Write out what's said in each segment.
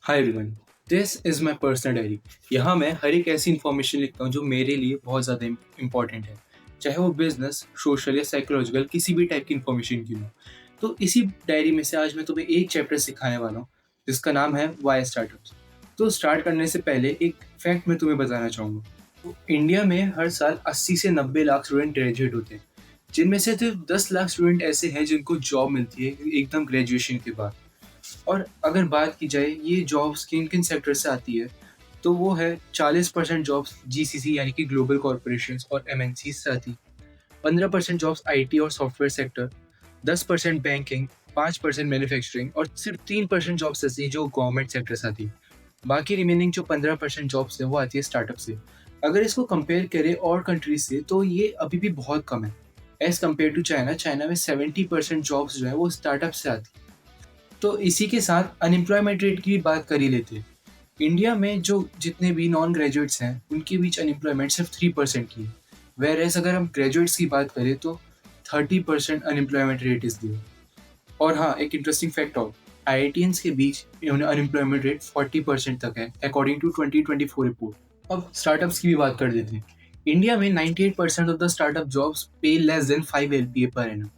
Hi everyone, this is my personal diary. यहाँ मैं हर एक ऐसी इन्फॉर्मेशन लिखता हूँ जो मेरे लिए बहुत ज़्यादा इम्पॉर्टेंट है, चाहे वो बिजनेस, सोशल या साइकोलॉजिकल किसी भी टाइप की इन्फॉर्मेशन की हो। तो इसी डायरी में से आज मैं तुम्हें एक चैप्टर सिखाने वाला हूँ जिसका नाम है वाई स्टार्टअप्स। तो स्टार्ट करने से पहले एक फैक्ट मैं तुम्हें बताना चाहूँगा। तो इंडिया में हर साल 80 से 90 लाख स्टूडेंट ग्रेजुएट होते हैं, जिनमें से सिर्फ 10 लाख स्टूडेंट ऐसे हैं जिनको जॉब मिलती है एकदम ग्रेजुएशन के बाद। और अगर बात की जाए ये जॉब्स किन-किन सेक्टर से आती है, तो वो है 40% जॉब्स जीसीसी यानी कि ग्लोबल कॉर्पोरेशंस और एमएनसीज़ से आती, 15% जॉब्स आईटी और सॉफ्टवेयर सेक्टर, 10% बैंकिंग, 5% मैन्युफैक्चरिंग और सिर्फ 3% जॉब्स ऐसी हैं जो गवर्नमेंट सेक्टर से आती। बाकी रिमेनिंग जो 15% जॉब्स हैं वो आती है स्टार्टअप से। अगर इसको कंपेयर करें और कंट्रीज़ से तो ये अभी भी बहुत कम है। As compare to China, China में 70% जॉब्स जो हैं वो स्टार्टअप से आती। तो इसी के साथ अनएम्प्लॉयमेंट रेट की भी बात कर ही लेते हैं। इंडिया में जो जितने भी नॉन ग्रेजुएट्स हैं, उनके बीच अनएम्प्लॉयमेंट सिर्फ 3% की है। व्हेयरएज़ अगर हम ग्रेजुएट्स की बात करें तो 30% अनएम्प्लॉयमेंट रेट इज़ देयर। और हाँ, एक इंटरेस्टिंग फैक्ट और आईआईटियंस के बीच अनएम्प्लॉयमेंट रेट 40% तक है अकॉर्डिंग टू 2024 रिपोर्ट। अब स्टार्टअप्स की भी बात कर देते हैं। इंडिया में 98% ऑफ द स्टार्टअप जॉब्स पे less than 5 LPA per annum.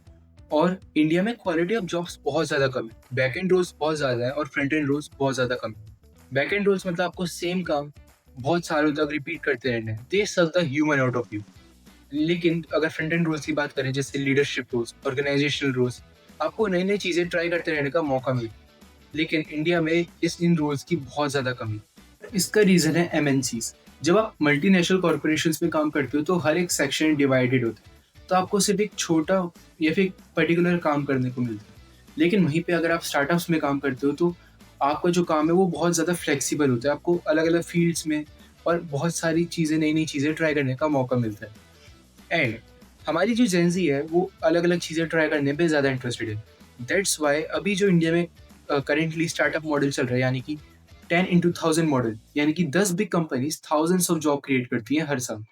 और इंडिया में क्वालिटी ऑफ जॉब्स बहुत ज़्यादा कम है। बैक एंड रोल्स बहुत ज़्यादा है और फ्रंट एंड रोल्स बहुत ज़्यादा कम है। बैक एंड रोल्स मतलब आपको सेम काम बहुत सालों तक रिपीट करते रहना है। दे suck the human out of you. लेकिन अगर फ्रंट एंड रोल्स की बात करें जैसे लीडरशिप रोल्स, ऑर्गेनाइजेशनल रोल्स, आपको नई-नई चीज़ें ट्राई करते रहने का मौका मिले। लेकिन इंडिया में इन रोल्स की बहुत ज़्यादा कमी है। इसका रीज़न है एमएनसीज़। जब आप मल्टीनेशनल कॉर्पोरेशंस में काम करते हो तो हर एक सेक्शन डिवाइडेड होता है। तो आपको सिर्फ एक छोटा या फिर एक पर्टिकुलर काम करने को मिलता है। लेकिन वहीं पे अगर आप स्टार्टअप्स में काम करते हो तो आपका जो काम है वो बहुत ज़्यादा फ्लेक्सिबल होता है। आपको अलग-अलग फ़ील्ड्स में और बहुत सारी चीज़ें, नई-नई चीज़ें ट्राई करने का मौका मिलता है। एंड हमारी जो जेन ज़ी है वो अलग-अलग चीज़ें ट्राई करने पे ज़्यादा इंटरेस्टेड है। दैट्स व्हाई अभी जो इंडिया में करेंटली स्टार्टअप मॉडल चल रहा है यानी कि 10 इंटू 1000 मॉडल, यानी कि 10 big companies thousands of job create करती हैं हर साल।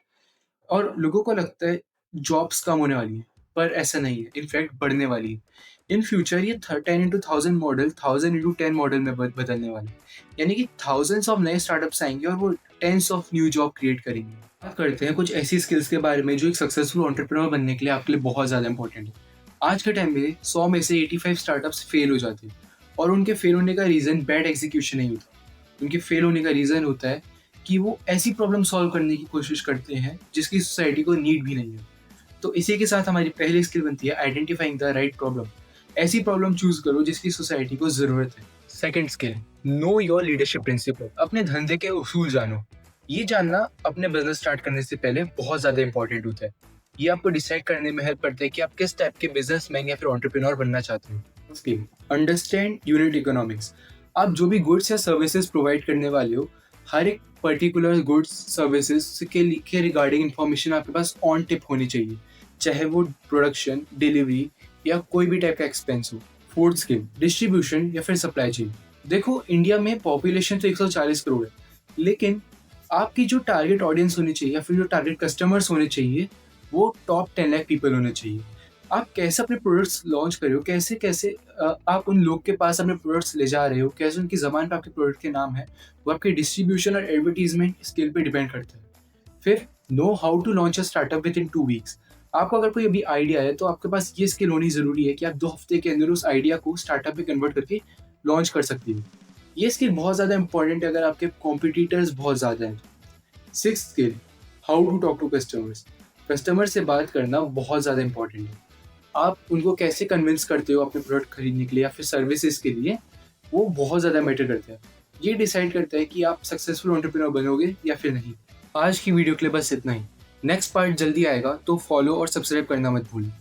और लोगों को लगता है जॉब्स कम होने वाली हैं, पर ऐसा नहीं है, इनफैक्ट बढ़ने वाली है। इन फ्यूचर ये 10 इंटू 1000 मॉडल 1000 इंटू 10 मॉडल में बदलने वाला है। यानी कि थाउजेंड्स ऑफ नए स्टार्टअप्स आएँगे और वो tens of new job create करेंगे। बात करते हैं कुछ ऐसी स्किल्स के बारे में जो एक सक्सेसफुल एंटरप्रेन्योर बनने के लिए आपके लिए बहुत ज़्यादा इंपॉर्टेंट है। आज के टाइम में 100 में से 85 स्टार्टअप्स फेल हो जाते हैं और उनके फेल होने का रीज़न बैड एग्जीक्यूशन नहीं होता। उनके फेल होने का रीज़न होता है कि वो ऐसी प्रॉब्लम सॉल्व करने की कोशिश करते हैं जिसकी सोसाइटी को नीड भी नहीं है। तो इसी के साथ हमारी पहली स्किल बनती है आइडेंटिफाइंग द राइट प्रॉब्लम। ऐसी प्रॉब्लम चूज़ करो जिसकी सोसाइटी को ज़रूरत है। Second skill, know your leadership principle. अपने धंधे के उसूल जानो। ये जानना अपने बिज़नेस स्टार्ट करने से पहले बहुत ज़्यादा इंपॉर्टेंट होता है। ये आपको डिसाइड करने में हेल्प करता है कि आप किस टाइप के बिज़नेसमैन या फिर एंटरप्रेन्योर बनना चाहते हो। Skill, understand unit economics. आप जो भी गुड्स या सर्विसेज प्रोवाइड करने वाले हो, हर एक पर्टिकुलर गुड्स सर्विसेज के रिगार्डिंग इन्फॉर्मेशन आपके पास ऑन टिप होनी चाहिए, चाहे वो प्रोडक्शन, डिलीवरी या कोई भी टाइप का एक्सपेंस हो। फोर्थ स्किल, डिस्ट्रीब्यूशन या फिर सप्लाई चेन। देखो, इंडिया में पॉपुलेशन तो 140 करोड़ है, लेकिन आपकी जो टारगेट ऑडियंस होनी चाहिए या फिर जो टारगेट कस्टमर्स होने चाहिए, वो टॉप 10 लाख पीपल होने चाहिए। आप कैसे अपने प्रोडक्ट्स लॉन्च कर रहे हो, कैसे-कैसे आप उन लोग के पास अपने प्रोडक्ट्स ले जा रहे हो, कैसे उनकी ज़बान पे आपके प्रोडक्ट के नाम है, वो आपके डिस्ट्रीब्यूशन और एडवर्टाइज़मेंट स्किल पे डिपेंड करता है। फिर know how to launch a startup within 2 weeks. आपको अगर कोई अभी आइडिया है तो आपके पास ये स्किल होनी ज़रूरी है कि आप 2 हफ्ते के अंदर उस आइडिया को स्टार्टअप में कन्वर्ट करके लॉन्च कर सकते हो। ये स्किल बहुत ज़्यादा इंपॉर्टेंट है अगर आपके कॉम्पिटिटर्स बहुत ज़्यादा हैं। Sixth skill, how to talk to customers. Customer से बात करना बहुत ज़्यादा इंपॉर्टेंट है। आप उनको कैसे कन्विंस करते हो अपने प्रोडक्ट खरीदने के लिए या फिर सर्विसेज के लिए, वो बहुत ज़्यादा मैटर करता है। ये डिसाइड करता है कि आप सक्सेसफुल एंटरप्रेन्योर बनोगे या फिर नहीं। आज की वीडियो के लिए बस इतना ही। नेक्स्ट पार्ट जल्दी आएगा तो फॉलो और सब्सक्राइब करना मत भूलें।